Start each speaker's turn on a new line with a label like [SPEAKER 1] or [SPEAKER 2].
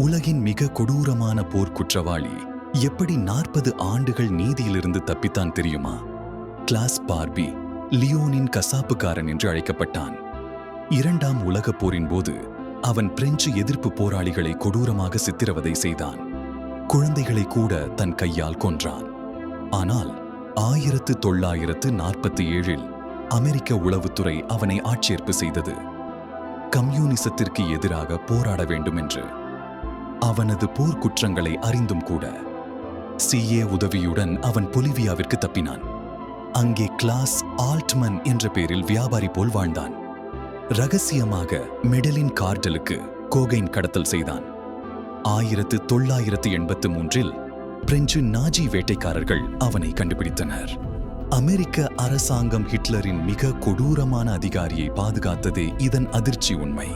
[SPEAKER 1] உலகின் மிக கொடூரமான போர்க்குற்றவாளி எப்படி 40 ஆண்டுகள் நீதியிலிருந்து தப்பித்தான் தெரியுமா? கிளாஸ் பார்பி லியோனின் கசாப்புக்காரன் என்று அழைக்கப்பட்டான். 2ஆம் உலகப் போரின் போது அவன் பிரெஞ்சு எதிர்ப்பு போராளிகளை கொடூரமாக சித்திரவதை செய்தான். குழந்தைகளை கூட தன் கையால் கொன்றான். ஆனால் 1947இல் அமெரிக்க உளவுத்துறை அவனை ஆட்சேர்ப்பு செய்தது. கம்யூனிசத்திற்கு எதிராக போராட வேண்டும் என்று. அவனது போர்க்குற்றங்களை அறிந்தும் கூட CIA உதவியுடன் அவன் பொலிவியாவிற்கு தப்பினான். அங்கே கிளாஸ் ஆல்ட்மன் என்ற பெயரில் வியாபாரி போல் வாழ்ந்தான். ரகசியமாக மெடலின் கார்டலுக்கு கோகைன் கடத்தல் செய்தான். 1983இல் பிரெஞ்சு நாஜி வேட்டைக்காரர்கள் அவனை கண்டுபிடித்தனர். அமெரிக்க அரசாங்கம் ஹிட்லரின் மிக கொடூரமான அதிகாரியை பாதுகாத்ததே இதன் அதிர்ச்சி உண்மை.